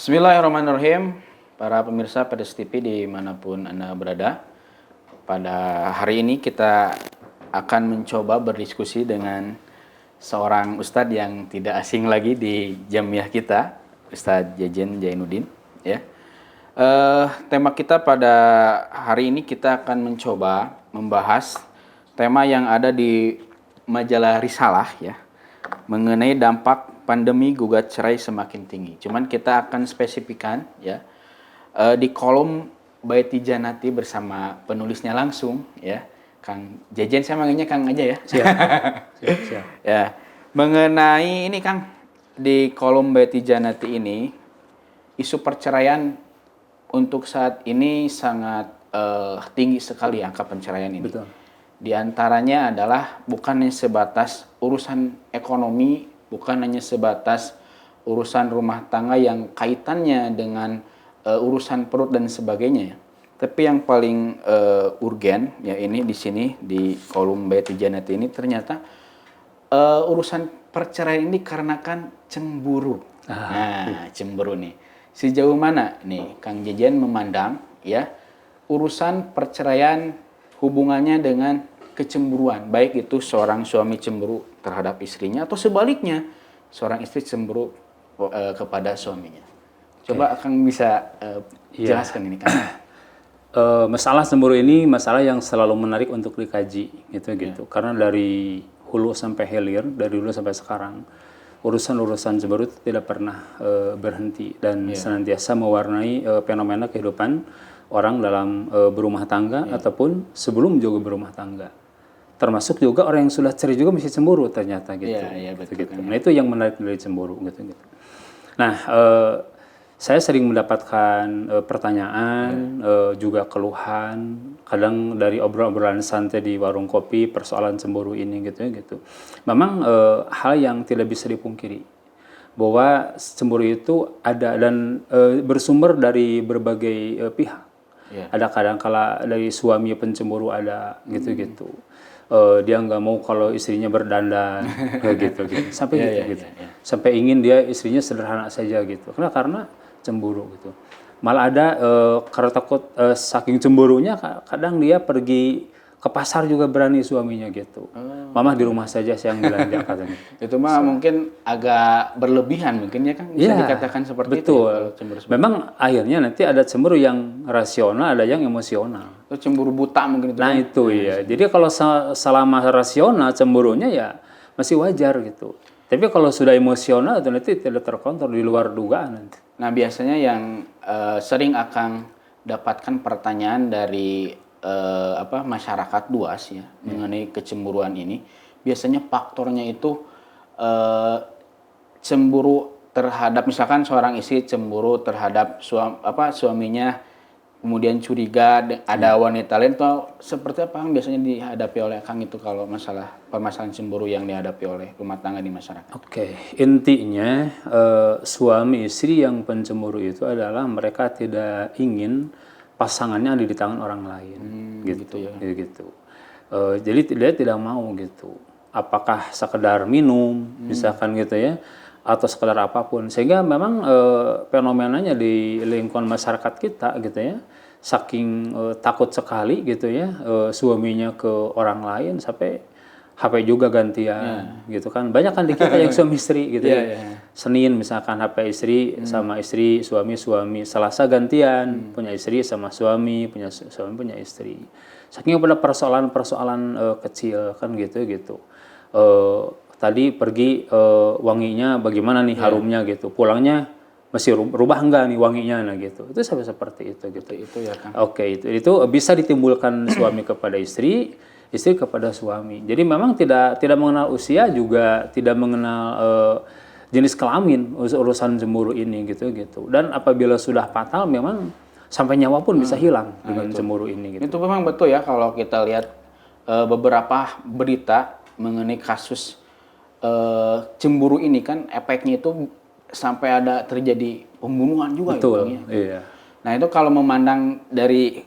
Bismillahirrahmanirrahim, para pemirsa Pedes TV dimanapun Anda berada. Pada hari ini kita akan mencoba berdiskusi dengan seorang ustadz yang tidak asing lagi di jamiah kita, Ustadz Jejen Jainuddin. Ya. Tema kita pada hari ini kita akan mencoba membahas tema yang ada di majalah Risalah ya, mengenai dampak pandemi gugat cerai semakin tinggi. Cuman kita akan spesifikan ya di kolom Baiti Janati bersama penulisnya langsung ya, Kang Jejen, saya manggilnya Kang aja ya. Siap. Siap. Ya, mengenai ini Kang, di kolom Baiti Janati ini isu perceraian untuk saat ini sangat tinggi sekali angka perceraian ini. Betul. Di antaranya adalah bukannya sebatas urusan ekonomi, bukan hanya sebatas urusan rumah tangga yang kaitannya dengan urusan perut dan sebagainya. Tapi yang paling urgen ya ini di sini di kolom Baiti Janati ini ternyata urusan perceraian ini dikarenakan cemburu. Nah, cemburu nih. Sejauh mana nih Kang Jejen memandang ya urusan perceraian hubungannya dengan kecemburuan, baik itu seorang suami cemburu terhadap istrinya atau sebaliknya seorang istri cemburu kepada suaminya. Coba Kang bisa jelaskan ini Kang. Masalah cemburu ini masalah yang selalu menarik untuk dikaji gitu. Karena dari hulu sampai hilir, dari dulu sampai sekarang urusan-urusan cemburu itu tidak pernah berhenti dan senantiasa mewarnai fenomena kehidupan orang dalam berumah tangga ataupun sebelum juga berumah tangga. Termasuk juga orang yang sudah cerai juga masih cemburu ternyata gitu. Betul, gitu. Nah itu yang menarik dari cemburu gitu. Nah saya sering mendapatkan pertanyaan, juga keluhan, kadang dari obrolan santai di warung kopi persoalan cemburu ini gitu. Memang hal yang tidak bisa dipungkiri bahwa cemburu itu ada dan bersumber dari berbagai pihak. Ada kadang-kala dari suami pencemburu ada gitu. Dia nggak mau kalau istrinya berdandan gitu. Sampai gitu. Sampai ingin dia istrinya sederhana saja gitu. Karena cemburu gitu. Malah ada karena takut saking cemburunya kadang dia pergi ke pasar juga berani suaminya gitu. Mama di rumah saja saya yang belanja katanya. Itu mah mungkin agak berlebihan mungkin ya Kang, bisa dikatakan seperti itu. Betul. Memang akhirnya nanti ada cemburu yang rasional, ada yang emosional. Itu cemburu buta mungkin itu. Nah itu ya. Jadi kalau selama rasional cemburunya ya masih wajar gitu. Tapi kalau sudah emosional itu nanti tidak terkontrol, di luar dugaan nanti. Nah biasanya yang sering akan dapatkan pertanyaan dari masyarakat luas ya mengenai kecemburuan ini, biasanya faktornya itu cemburu terhadap misalkan seorang istri cemburu terhadap suaminya, kemudian curiga ada wanita lain, atau seperti apa yang biasanya dihadapi oleh Kang itu kalau permasalahan cemburu yang dihadapi oleh rumah tangga di masyarakat? Oke, intinya suami istri yang pencemburu itu adalah mereka tidak ingin pasangannya ada di tangan orang lain, gitu. Jadi dia tidak mau gitu. Apakah sekedar minum, misalkan gitu ya, atau sekedar apapun. Sehingga memang fenomenanya di lingkungan masyarakat kita gitu ya, saking takut sekali gitu ya, suaminya ke orang lain sampai HP juga gantian gitu kan. Banyak kan di kita yang suami istri gitu ya. Senin misalkan HP istri sama istri, suami, Selasa gantian, punya istri sama suami, punya suami punya istri. Saking pada persoalan-persoalan kecil kan gitu. Tadi pergi wanginya bagaimana nih harumnya gitu. Pulangnya masih rubah enggak nih wanginya nah gitu. Itu sampai seperti itu gitu. Itu ya Kang. Oke, itu bisa ditimbulkan suami kepada istri kepada suami. Jadi memang tidak mengenal usia, juga tidak mengenal jenis kelamin urusan cemburu ini gitu. Dan apabila sudah fatal memang sampai nyawa pun bisa hilang dengan cemburu ini gitu. Itu memang betul ya kalau kita lihat beberapa berita mengenai kasus cemburu ini kan efeknya itu sampai ada terjadi pembunuhan juga. Betul, gitu, ya. iya. Nah itu kalau memandang dari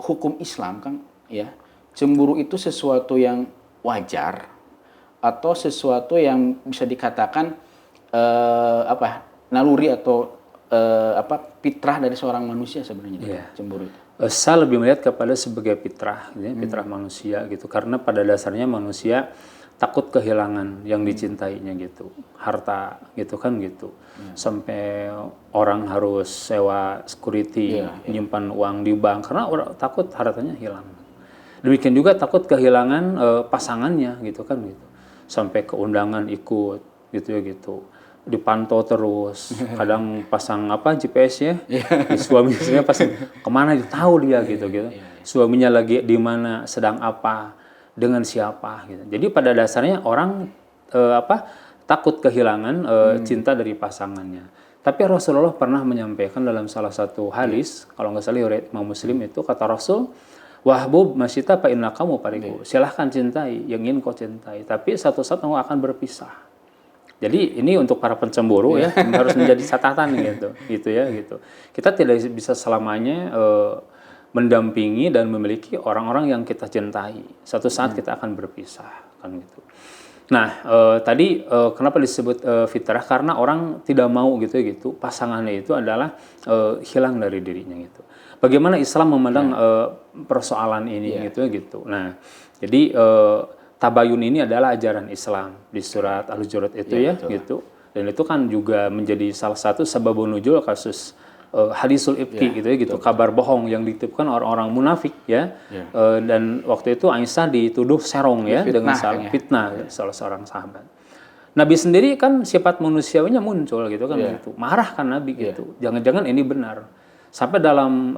hukum Islam kan ya, cemburu itu sesuatu yang wajar atau sesuatu yang bisa dikatakan naluri atau fitrah dari seorang manusia sebenarnya Iya. cemburu itu. Saya lebih melihat kepada sebagai fitrah, ya, fitrah manusia gitu. Karena pada dasarnya manusia takut kehilangan yang dicintainya gitu, harta gitu kan gitu. Sampai orang harus sewa security, nyimpan uang di bank karena orang takut hartanya hilang. Demikian juga takut kehilangan pasangannya gitu kan gitu. Sampai ke undangan ikut gitu ya gitu. Dipantau terus, kadang pasang GPS ya, suaminya pasang kemana tahu dia gitu. Suaminya lagi di mana, sedang apa, dengan siapa gitu. Jadi pada dasarnya orang takut kehilangan cinta dari pasangannya. Tapi Rasulullah pernah menyampaikan dalam salah satu hadis, kalau nggak salah riwayat Imam Muslim itu kata Rasul, Wahbub masyita fa inna kamu pariku. Silahkan cintai yang ingin kau cintai, tapi satu saat kamu akan berpisah. Jadi ini untuk para pencemburu ya harus menjadi catatan gitu ya. Kita tidak bisa selamanya mendampingi dan memiliki orang-orang yang kita cintai. Satu saat kita akan berpisah kan gitu. Nah tadi kenapa disebut fitrah, karena orang tidak mau gitu pasangannya itu adalah hilang dari dirinya gitu. Bagaimana Islam memandang persoalan ini gitu. Nah jadi tabayun ini adalah ajaran Islam di surat Al-Hujurat itu gitu. Dan itu kan juga menjadi salah satu sababun nuzul kasus hadisul ifki gitu. Kabar bohong yang dititipkan orang-orang munafik ya. Dan waktu itu Aisyah dituduh serong ya dengan fitnah salah seorang sahabat. Nabi sendiri kan sifat manusiawinya muncul gitu kan gitu. Marah kan Nabi gitu. Jangan-jangan ini benar. Sampai dalam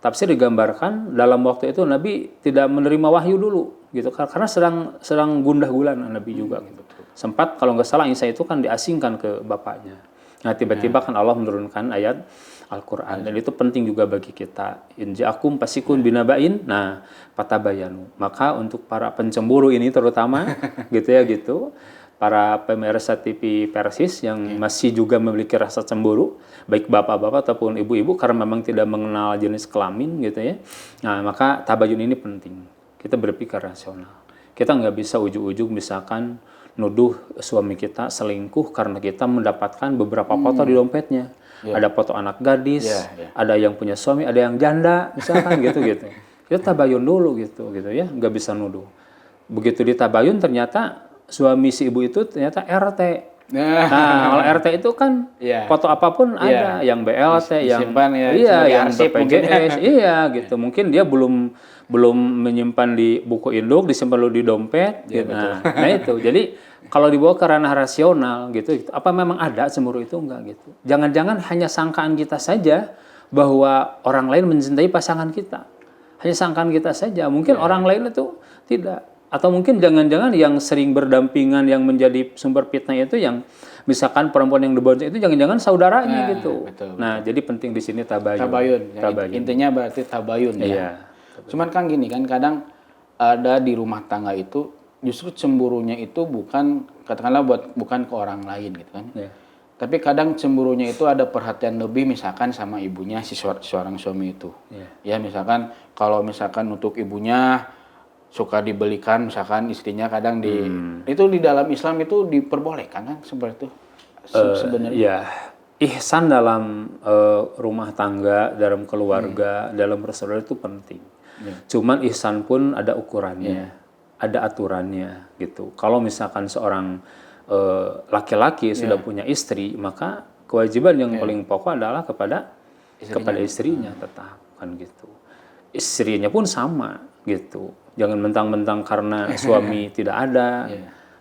tafsir digambarkan dalam waktu itu Nabi tidak menerima wahyu dulu gitu karena sedang gundah gulana Nabi juga gitu. Sempat kalau nggak salah Isa itu kan diasingkan ke bapaknya. Nah tiba-tiba kan Allah menurunkan ayat Al-Qur'an dan itu penting juga bagi kita. In ja'akum fasikun binaba'in, nah fatabayanu. Maka untuk para pencemburu ini terutama gitu para pemirsa TV Persis yang masih juga memiliki rasa cemburu, baik bapak-bapak ataupun ibu-ibu karena memang tidak mengenal jenis kelamin gitu ya. Nah, maka tabayun ini penting. Kita berpikir rasional. Kita nggak bisa ujug-ujug misalkan nuduh suami kita selingkuh karena kita mendapatkan beberapa foto di dompetnya. Ada foto anak gadis, ada yang punya suami, ada yang janda, misalkan gitu. Kita tabayun dulu gitu ya, nggak bisa nuduh. Begitu ditabayun ternyata suami si ibu itu ternyata RT. Nah, kalau RT itu kan foto apapun ada, yang BLT, yang yang BPJS, gitu. Mungkin dia belum menyimpan di buku induk, disimpan dulu di dompet, gitu. Nah itu. Jadi kalau dibawa ke ranah rasional gitu, apa memang ada cemburu itu enggak gitu? Jangan-jangan hanya sangkaan kita saja bahwa orang lain mencintai pasangan kita. Hanya sangkaan kita saja. Mungkin orang lain itu tidak. Atau mungkin jangan-jangan yang sering berdampingan yang menjadi sumber fitnah itu yang misalkan perempuan yang dibonceng itu jangan-jangan saudaranya gitu. Betul. Jadi penting di sini tabayun. Tabayun. Intinya berarti tabayun ya. Cuman kan gini kan kadang ada di rumah tangga itu justru cemburunya itu bukan katakanlah bukan ke orang lain gitu kan. Tapi kadang cemburunya itu ada perhatian lebih misalkan sama ibunya si seorang suami itu. Ya misalkan kalau misalkan untuk ibunya suka dibelikan misalkan istrinya kadang itu di dalam Islam itu diperbolehkan kan seperti itu sebenarnya. Ihsan dalam rumah tangga, dalam keluarga, dalam bersaudara itu penting. Cuman ihsan pun ada ukurannya, ada aturannya gitu. Kalau misalkan seorang laki-laki sudah punya istri, maka kewajiban yang paling pokok adalah kepada istrinya tetap kan gitu. Istrinya pun sama gitu. Jangan mentang-mentang karena suami tidak ada,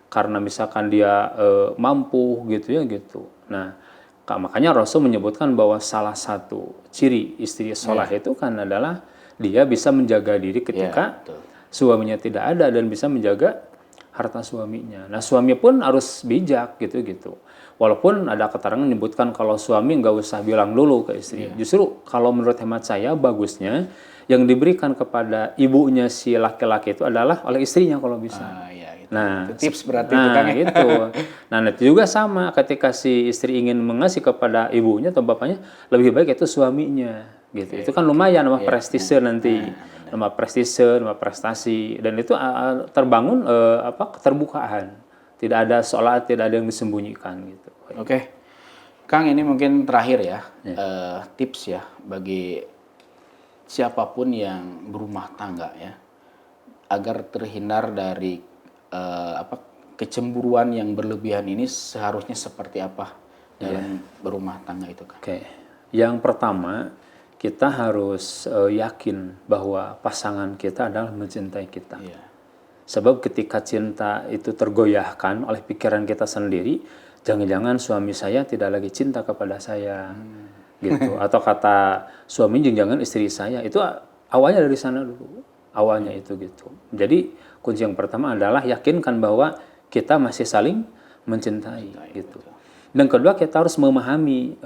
karena misalkan dia mampu gitu ya gitu. Nah, makanya Rasul menyebutkan bahwa salah satu ciri istri soleh itu kan adalah dia bisa menjaga diri ketika suaminya tidak ada dan bisa menjaga harta suaminya. Nah, suami pun harus bijak gitu. Walaupun ada keterangan menyebutkan kalau suami nggak usah bilang dulu ke istri. Justru kalau menurut hemat saya bagusnya yang diberikan kepada ibunya si laki-laki itu adalah oleh istrinya kalau bisa. Nah, itu tips berarti itu kan gitu. Nah, itu juga sama ketika si istri ingin mengasih kepada ibunya atau bapaknya, lebih baik itu suaminya gitu. Itu kan lumayan nama prestise nanti. Nama prestise, nama prestasi dan itu terbangun keterbukaan. Tidak ada seolah tidak ada yang disembunyikan gitu. Oke. Kang, ini mungkin terakhir ya, tips ya bagi siapapun yang berumah tangga ya, agar terhindar dari kecemburuan yang berlebihan ini seharusnya seperti apa dalam berumah tangga itu, Kang? Oke. Yang pertama, kita harus yakin bahwa pasangan kita adalah mencintai kita. Iya. Sebab ketika cinta itu tergoyahkan oleh pikiran kita sendiri, jangan-jangan suami saya tidak lagi cinta kepada saya, gitu. Atau kata suami, jangan istri saya. Itu awalnya dari sana dulu, awalnya itu gitu. Jadi kunci yang pertama adalah yakinkan bahwa kita masih saling mencintai, gitu. Dan kedua, kita harus memahami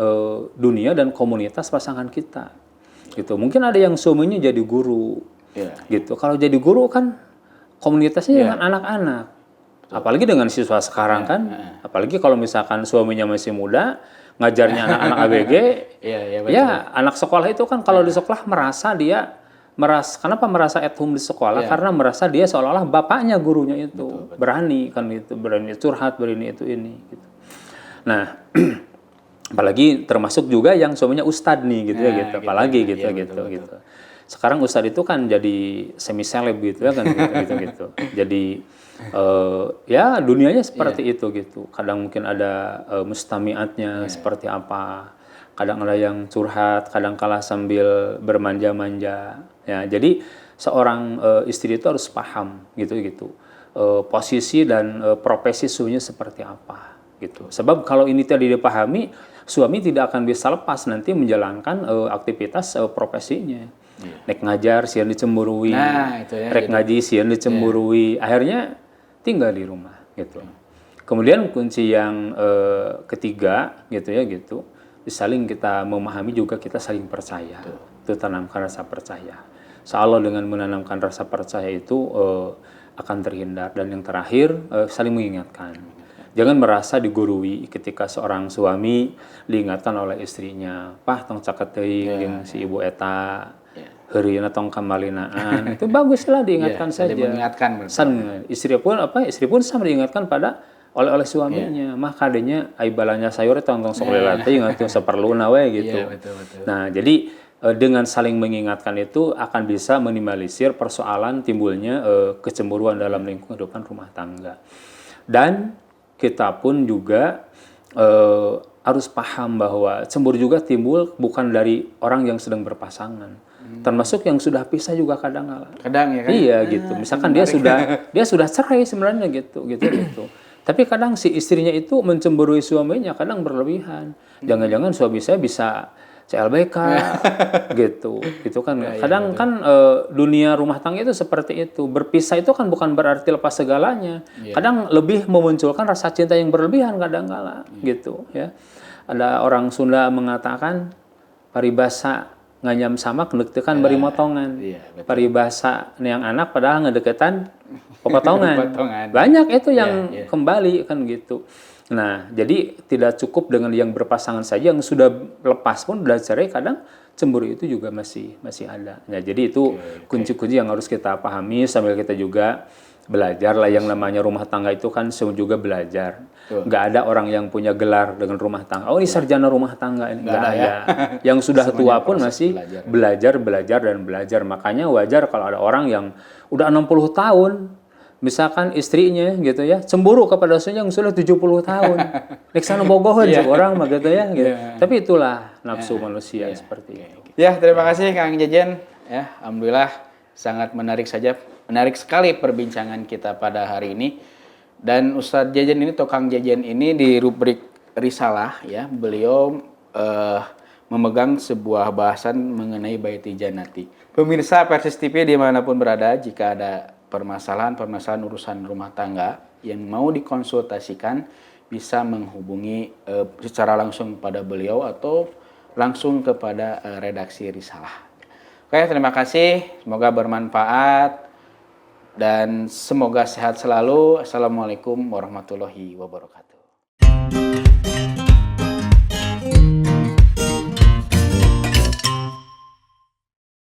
dunia dan komunitas pasangan kita, gitu. Mungkin ada yang suaminya jadi guru, gitu. Kalau jadi guru kan komunitasnya dengan anak-anak, apalagi dengan siswa sekarang kan, apalagi kalau misalkan suaminya masih muda, ngajarnya anak-anak ABG, ya anak sekolah itu kan kalau di sekolah kenapa merasa at home di sekolah? Karena merasa dia seolah-olah bapaknya gurunya itu, berani kan itu, berani curhat, berani itu ini, gitu. Nah, apalagi termasuk juga yang suaminya ustadz nih gitu ya gitu, apalagi gitu gitu. Sekarang ustadz itu kan jadi semi seleb gitu ya kan gitu. Jadi ya dunianya seperti itu gitu. Kadang mungkin ada mustamiatnya seperti apa. Kadang ada yang curhat, kadang kalah sambil bermanja-manja. Ya, jadi seorang istri itu harus paham gitu. Posisi dan profesi suaminya seperti apa gitu. Sebab kalau ini tidak dipahami, suami tidak akan bisa lepas nanti menjalankan aktivitas profesinya. Nek ngajar sian dicemburui, rek ngaji sian dicemburui, akhirnya tinggal di rumah gitu. Kemudian kunci yang ketiga gitu ya gitu, saling kita memahami juga, kita saling percaya. Itu tanamkan rasa percaya. Insya Allah dengan menanamkan rasa percaya itu akan terhindar. Dan yang terakhir saling mengingatkan. Jangan merasa digurui ketika seorang suami diingatkan oleh istrinya, "Pah, tong caket teuing jeung si ibu eta, heurieuna tong kamalinaan." Itu baguslah diingatkan saja. Mengingatkan Istri pun sama diingatkan oleh suaminya. Mah kadenya ai balanya sayur tong sok lila teh ingat saperluna we gitu. Betul. Nah, jadi dengan saling mengingatkan itu akan bisa minimalisir persoalan timbulnya kecemburuan dalam lingkungan kehidupan rumah tangga. Dan kita pun juga harus paham bahwa cemburu juga timbul bukan dari orang yang sedang berpasangan, termasuk yang sudah pisah juga kadang ya kan? Iya gitu. Misalkan dia sudah cerai sebenarnya gitu. Tapi kadang si istrinya itu mencemburui suaminya kadang berlebihan. Jangan-jangan suami saya bisa CLBK gitu kan. Kadang kan dunia rumah tangga itu seperti itu. Berpisah itu kan bukan berarti lepas segalanya. Kadang lebih memunculkan rasa cinta yang berlebihan kadang-kala gitu ya. Ada orang Sunda mengatakan paribasa nganyam sama kendeketan bari motongan. Paribasa yang anak padahal ngedeketan potongan. Banyak itu yang kembali kan gitu. Nah, jadi tidak cukup dengan yang berpasangan saja, yang sudah lepas pun sudah cerai kadang cemburu itu juga masih ada. Nah, jadi itu kunci-kunci yang harus kita pahami sambil kita juga belajar lah. Yang namanya rumah tangga itu kan juga belajar. Nggak ada orang yang punya gelar dengan rumah tangga. Oh, ini sarjana rumah tangga ini nggak ada. Yang sudah tua pun masih belajar. Makanya wajar kalau ada orang yang udah 60 tahun misalkan istrinya gitu ya cemburu kepada suaminya yang sudah 70 tahun. Nek sana bogohan seorang mah gitu ya gitu. Tapi itulah nafsu manusia seperti itu. Ya, terima kasih Kang Jejen ya. Alhamdulillah sangat menarik sekali perbincangan kita pada hari ini. Dan Ustadz Jejen ini atau Kang Jejen ini di rubrik Risalah ya, beliau memegang sebuah bahasan mengenai Baiti Jannati. Pemirsa Persis TV dimanapun berada, jika ada permasalahan urusan rumah tangga yang mau dikonsultasikan, bisa menghubungi secara langsung pada beliau atau langsung kepada redaksi Risalah. Oke, terima kasih. Semoga bermanfaat dan semoga sehat selalu. Assalamualaikum warahmatullahi wabarakatuh.